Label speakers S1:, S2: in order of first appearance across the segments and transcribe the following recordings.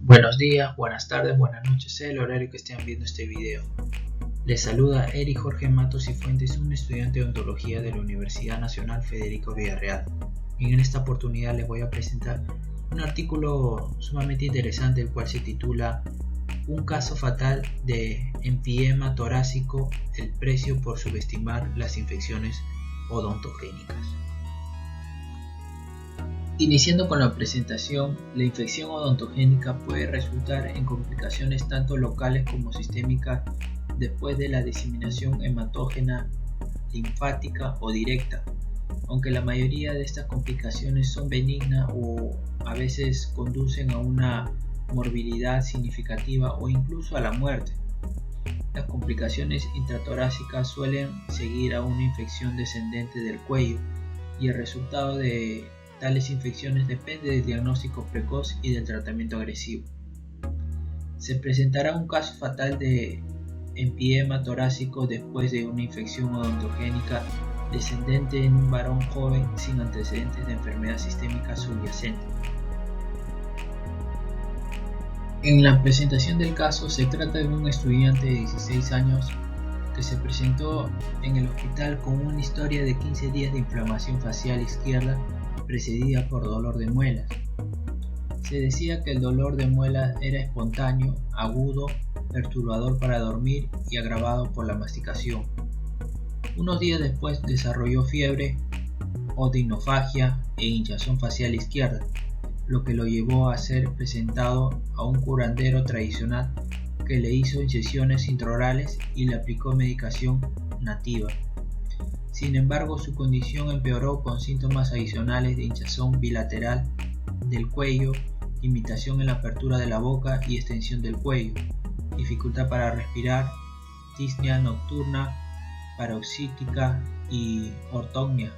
S1: Buenos días, buenas tardes, buenas noches, sea el horario que estén viendo este video. Les saluda Eric Jorge Matos y Fuentes, un estudiante de odontología de la Universidad Nacional Federico Villarreal. Y en esta oportunidad les voy a presentar un artículo sumamente interesante, el cual se titula Un caso fatal de empiema torácico, el precio por subestimar las infecciones odontogénicas. Iniciando con la presentación, la infección odontogénica puede resultar en complicaciones tanto locales como sistémicas después de la diseminación hematógena, linfática o directa, aunque la mayoría de estas complicaciones son benignas o a veces conducen a una morbilidad significativa o incluso a la muerte. Las complicaciones intratorácicas suelen seguir a una infección descendente del cuello y el resultado de tales infecciones depende del diagnóstico precoz y del tratamiento agresivo. Se presentará un caso fatal de empiema torácico después de una infección odontogénica descendente en un varón joven sin antecedentes de enfermedad sistémica subyacente. En la presentación del caso se trata de un estudiante de 16 años que se presentó en el hospital con una historia de 15 días de inflamación facial izquierda precedida por dolor de muelas. Se decía que el dolor de muelas era espontáneo, agudo, perturbador para dormir y agravado por la masticación. Unos días después desarrolló fiebre, odinofagia e hinchazón facial izquierda, lo que lo llevó a ser presentado a un curandero tradicional que le hizo incisiones intraorales y le aplicó medicación nativa. Sin embargo, su condición empeoró con síntomas adicionales de hinchazón bilateral del cuello, limitación en la apertura de la boca y extensión del cuello, dificultad para respirar, disnea nocturna, paroxística y ortognia.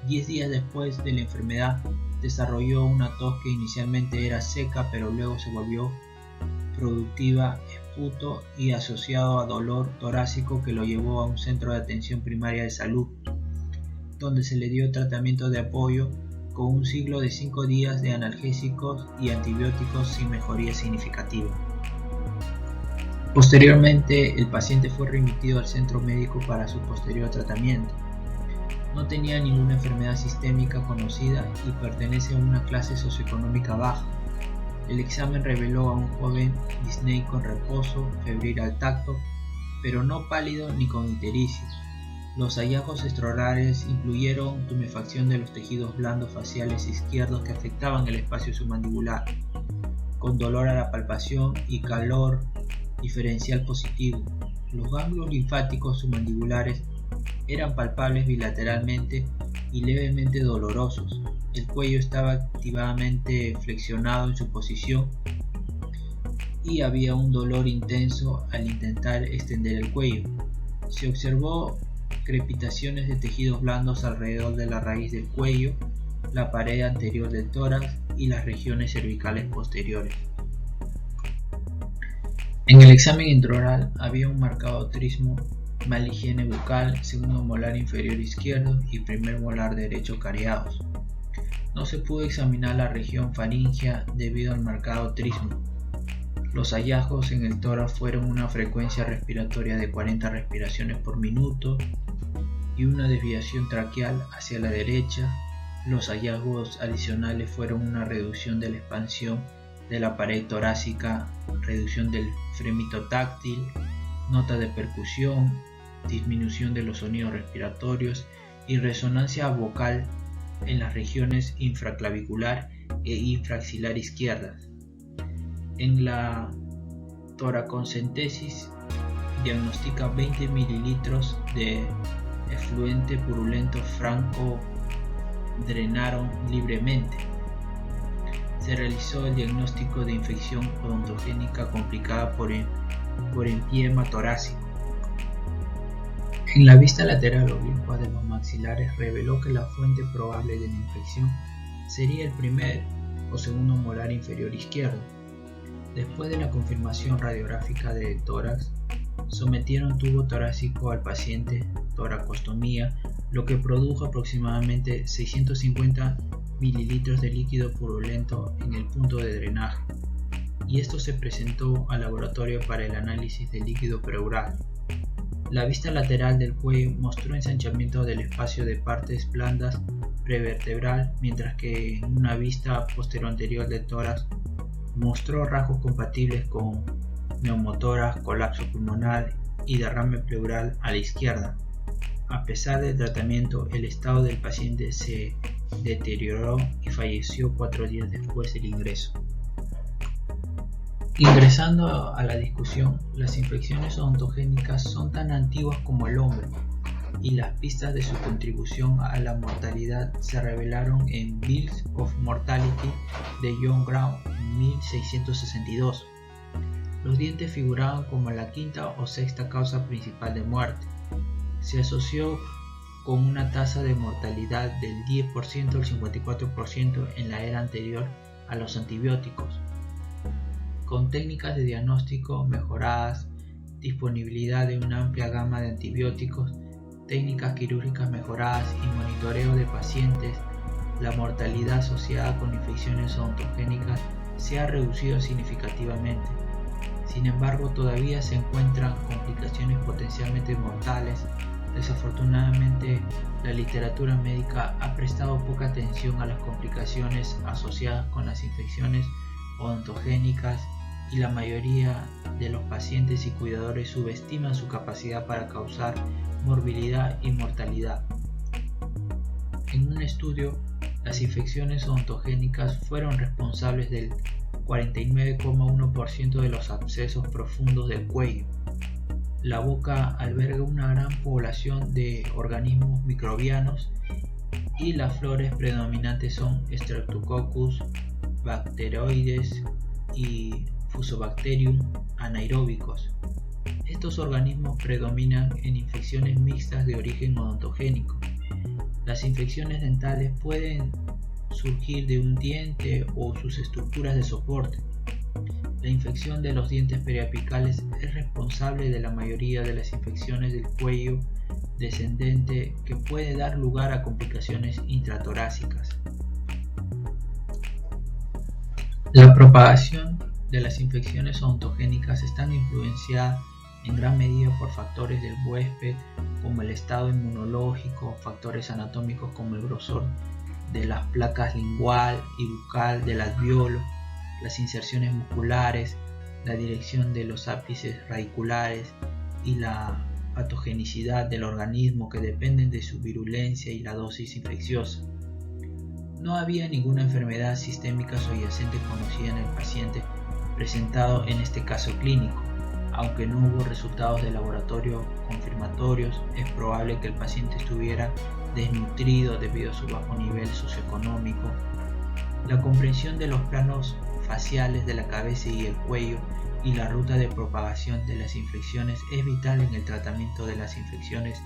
S1: 10 días después de la enfermedad, desarrolló una tos que inicialmente era seca pero luego se volvió productiva, esputo y asociado a dolor torácico que lo llevó a un centro de atención primaria de salud, donde se le dio tratamiento de apoyo con un ciclo de 5 días de analgésicos y antibióticos sin mejoría significativa. Posteriormente, el paciente fue remitido al centro médico para su posterior tratamiento. No tenía ninguna enfermedad sistémica conocida y pertenece a una clase socioeconómica baja. El examen reveló a un joven disney con reposo, febril al tacto, pero no pálido ni con ictericia. Los hallazgos extraorales incluyeron tumefacción de los tejidos blandos faciales izquierdos que afectaban el espacio submandibular, con dolor a la palpación y calor diferencial positivo. Los ganglios linfáticos submandibulares eran palpables bilateralmente y levemente dolorosos. El cuello estaba activamente flexionado en su posición y había un dolor intenso al intentar extender el cuello. Se observó crepitaciones de tejidos blandos alrededor de la raíz del cuello, la pared anterior del tórax y las regiones cervicales posteriores. En el examen intraoral había un marcado trismo, mala higiene bucal, segundo molar inferior izquierdo y primer molar derecho cariados. No se pudo examinar la región faríngea debido al marcado trismo. Los hallazgos en el tórax fueron una frecuencia respiratoria de 40 respiraciones por minuto y una desviación traqueal hacia la derecha. Los hallazgos adicionales fueron una reducción de la expansión de la pared torácica, reducción del frémito táctil, nota de percusión, disminución de los sonidos respiratorios y resonancia vocal en las regiones infraclavicular e infraxilar izquierdas. En la toracentesis diagnostica 20 ml de efluente purulento franco drenaron libremente. Se realizó el diagnóstico de infección odontogénica complicada por empiema torácico. En la vista lateral oblicua de los maxilares reveló que la fuente probable de la infección sería el primer o segundo molar inferior izquierdo. Después de la confirmación radiográfica de tórax, sometieron tubo torácico al paciente, toracostomía, lo que produjo aproximadamente 650 ml de líquido purulento en el punto de drenaje. y esto se presentó al laboratorio para el análisis del líquido pleural. La vista lateral del cuello mostró ensanchamiento del espacio de partes blandas prevertebral, mientras que en una vista posterior del tórax mostró rasgos compatibles con neumotórax, colapso pulmonar y derrame pleural a la izquierda. A pesar del tratamiento, el estado del paciente se deterioró y falleció 4 días después del ingreso. Ingresando a la discusión, las infecciones odontogénicas son tan antiguas como el hombre, y las pistas de su contribución a la mortalidad se revelaron en Bills of Mortality de John Brown en 1662. Los dientes figuraban como la quinta o sexta causa principal de muerte. Se asoció con una tasa de mortalidad del 10% al 54% en la era anterior a los antibióticos. Con técnicas de diagnóstico mejoradas, disponibilidad de una amplia gama de antibióticos, técnicas quirúrgicas mejoradas y monitoreo de pacientes, la mortalidad asociada con infecciones odontogénicas se ha reducido significativamente. Sin embargo, todavía se encuentran complicaciones potencialmente mortales. Desafortunadamente, la literatura médica ha prestado poca atención a las complicaciones asociadas con las infecciones odontogénicas y la mayoría de los pacientes y cuidadores subestiman su capacidad para causar morbilidad y mortalidad. En un estudio, las infecciones odontogénicas fueron responsables del 49,1% de los abscesos profundos del cuello. La boca alberga una gran población de organismos microbianos y las flores predominantes son Streptococcus, Bacteroides y Fusobacterium anaeróbicos. Estos organismos predominan en infecciones mixtas de origen odontogénico. Las infecciones dentales pueden surgir de un diente o sus estructuras de soporte. La infección de los dientes periapicales es responsable de la mayoría de las infecciones del cuello descendente, que puede dar lugar a complicaciones intratorácicas. La propagación de las infecciones odontogénicas está influenciada en gran medida por factores del huésped como el estado inmunológico, factores anatómicos como el grosor de las placas lingual y bucal del alveolo, las inserciones musculares, la dirección de los ápices radiculares y la patogenicidad del organismo, que dependen de su virulencia y la dosis infecciosa. No había ninguna enfermedad sistémica subyacente conocida en el paciente presentado en este caso clínico. Aunque no hubo resultados de laboratorio confirmatorios, es probable que el paciente estuviera desnutrido debido a su bajo nivel socioeconómico. La comprensión de los planos faciales de la cabeza y el cuello y la ruta de propagación de las infecciones es vital en el tratamiento de las infecciones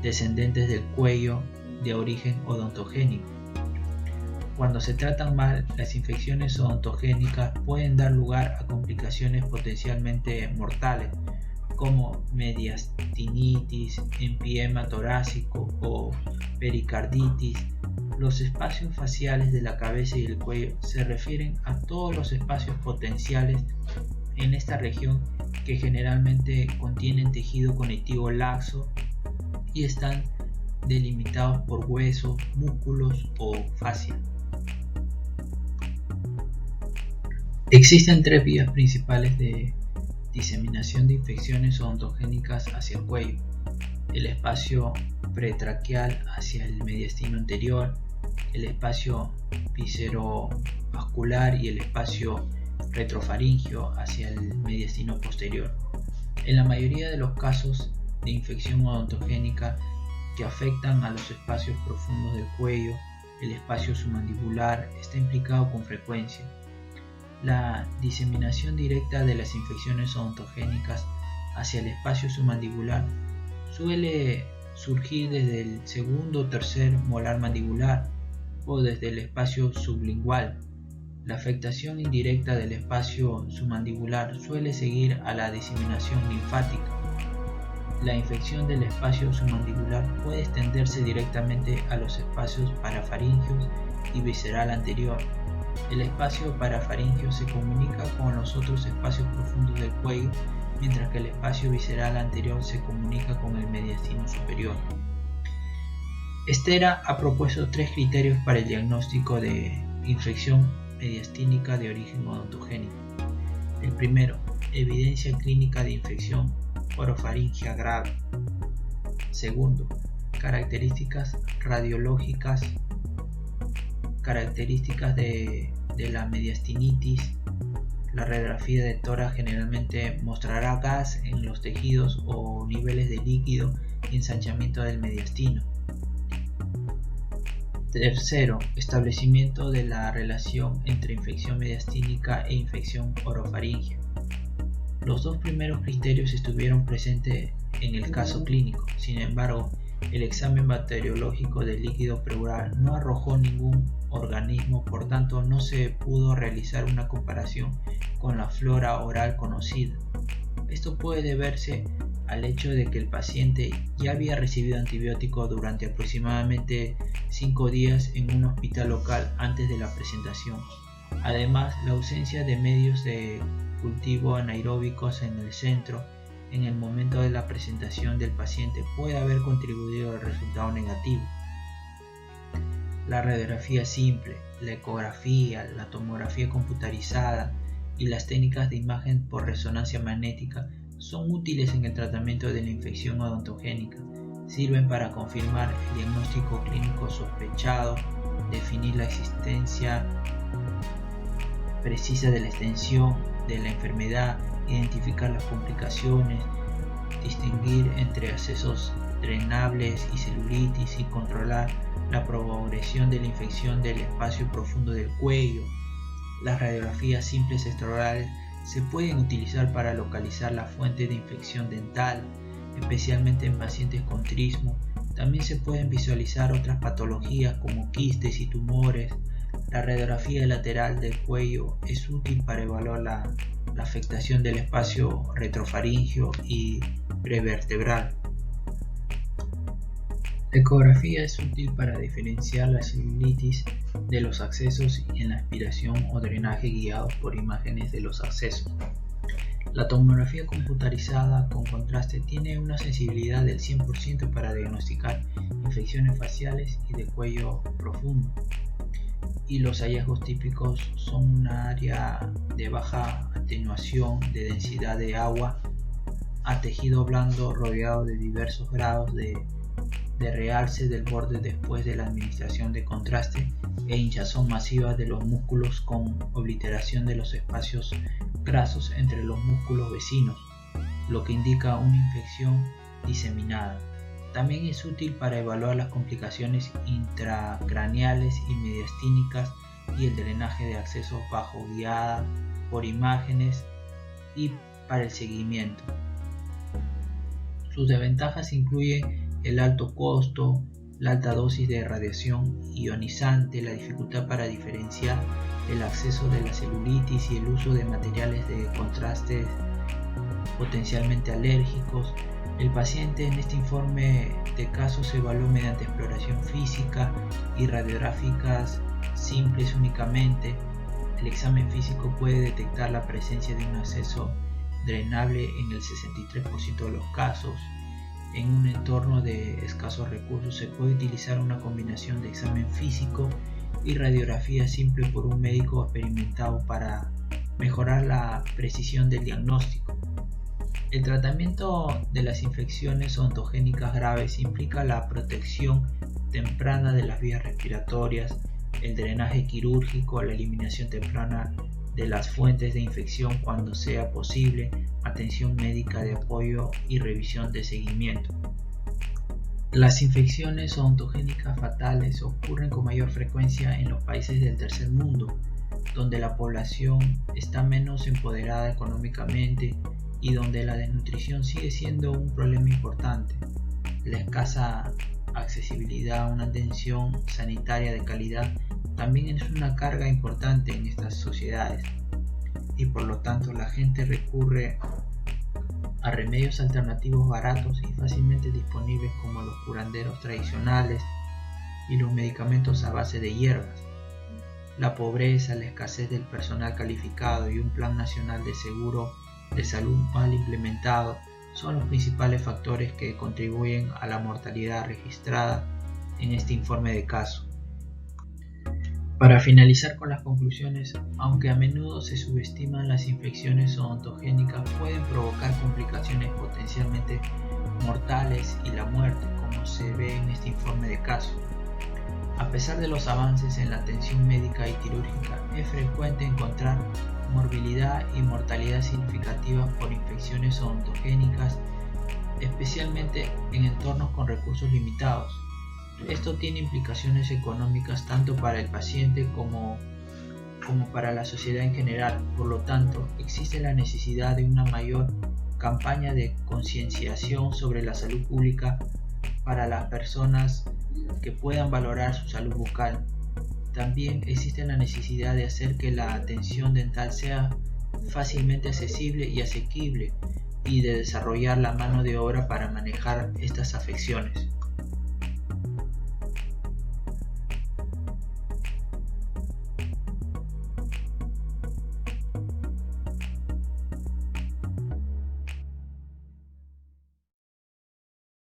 S1: descendentes del cuello de origen odontogénico. Cuando se tratan mal, las infecciones odontogénicas pueden dar lugar a complicaciones potencialmente mortales, como mediastinitis, empiema torácico o pericarditis. Los espacios faciales de la cabeza y el cuello se refieren a todos los espacios potenciales en esta región, que generalmente contienen tejido conectivo laxo y están delimitados por huesos, músculos o fascia. Existen 3 vías principales de diseminación de infecciones odontogénicas hacia el cuello: el espacio pretraqueal hacia el mediastino anterior, el espacio viscerovascular y el espacio retrofaríngeo hacia el mediastino posterior. En la mayoría de los casos de infección odontogénica que afectan a los espacios profundos del cuello, el espacio submandibular está implicado con frecuencia. La diseminación directa de las infecciones odontogénicas hacia el espacio submandibular suele surgir desde el segundo o tercer molar mandibular o desde el espacio sublingual. La afectación indirecta del espacio submandibular suele seguir a la diseminación linfática. La infección del espacio submandibular puede extenderse directamente a los espacios parafaríngeos y visceral anterior. El espacio parafaringeo se comunica con los otros espacios profundos del cuello, mientras que el espacio visceral anterior se comunica con el mediastino superior. Estera ha propuesto 3 criterios para el diagnóstico de infección mediastínica de origen odontogénico. El primero, evidencia clínica de infección orofaringea grave. Segundo, características radiológicas, características de la mediastinitis. La radiografía de tórax generalmente mostrará gas en los tejidos o niveles de líquido y ensanchamiento del mediastino. Tercero, establecimiento de la relación entre infección mediastínica e infección orofaringea. Los 2 primeros criterios estuvieron presentes en el caso clínico. Sin embargo, el examen bacteriológico del líquido pleural no arrojó ningún organismo, por tanto no se pudo realizar una comparación con la flora oral conocida. Esto puede deberse al hecho de que el paciente ya había recibido antibióticos durante aproximadamente 5 días en un hospital local antes de la presentación. Además, la ausencia de medios de cultivo anaeróbicos en el centro en el momento de la presentación del paciente puede haber contribuido al resultado negativo. La radiografía simple, la ecografía, la tomografía computarizada y las técnicas de imagen por resonancia magnética son útiles en el tratamiento de la infección odontogénica. Sirven para confirmar el diagnóstico clínico sospechado, definir la existencia precisa de la extensión de la enfermedad, identificar las complicaciones, distinguir entre accesos drenables y celulitis y controlar la progresión de la infección del espacio profundo del cuello. Las radiografías simples extraorales se pueden utilizar para localizar la fuente de infección dental, especialmente en pacientes con trismo. También se pueden visualizar otras patologías como quistes y tumores. La radiografía lateral del cuello es útil para evaluar la afectación del espacio retrofaríngeo y prevertebral. La ecografía es útil para diferenciar la celulitis de los accesos en la aspiración o drenaje guiados por imágenes de los accesos. La tomografía computarizada con contraste tiene una sensibilidad del 100% para diagnosticar infecciones faciales y de cuello profundo. Y los hallazgos típicos son una área de baja atenuación de densidad de agua a tejido blando rodeado de diversos grados de realce del borde después de la administración de contraste e hinchazón masiva de los músculos con obliteración de los espacios grasos entre los músculos vecinos, lo que indica una infección diseminada. También es útil para evaluar las complicaciones intracraneales y mediastínicas y el drenaje de accesos bajo guiada por imágenes y para el seguimiento. Sus desventajas incluyen el alto costo, la alta dosis de radiación ionizante, la dificultad para diferenciar el acceso de la celulitis y el uso de materiales de contraste potencialmente alérgicos. El paciente en este informe de caso se evaluó mediante exploración física y radiográficas simples únicamente. El examen físico puede detectar la presencia de un acceso drenable en el 63% de los casos. En un entorno de escasos recursos se puede utilizar una combinación de examen físico y radiografía simple por un médico experimentado para mejorar la precisión del diagnóstico. El tratamiento de las infecciones odontogénicas graves implica la protección temprana de las vías respiratorias, el drenaje quirúrgico, la eliminación temprana de las fuentes de infección cuando sea posible, atención médica de apoyo y revisión de seguimiento. Las infecciones odontogénicas fatales ocurren con mayor frecuencia en los países del tercer mundo, donde la población está menos empoderada económicamente y donde la desnutrición sigue siendo un problema importante. La escasa accesibilidad a una atención sanitaria de calidad también es una carga importante en estas sociedades y por lo tanto la gente recurre a remedios alternativos baratos y fácilmente disponibles como los curanderos tradicionales y los medicamentos a base de hierbas. La pobreza, la escasez del personal calificado y un plan nacional de seguro de salud mal implementado son los principales factores que contribuyen a la mortalidad registrada en este informe de caso. Para finalizar con las conclusiones, aunque a menudo se subestiman, las infecciones odontogénicas pueden provocar complicaciones potencialmente mortales y la muerte, como se ve en este informe de caso. A pesar de los avances en la atención médica y quirúrgica, es frecuente encontrar morbilidad y mortalidad significativas por infecciones odontogénicas, especialmente en entornos con recursos limitados. Esto tiene implicaciones económicas tanto para el paciente como para la sociedad en general. Por lo tanto, existe la necesidad de una mayor campaña de concienciación sobre la salud pública para las personas que puedan valorar su salud bucal. También existe la necesidad de hacer que la atención dental sea fácilmente accesible y asequible y de desarrollar la mano de obra para manejar estas afecciones.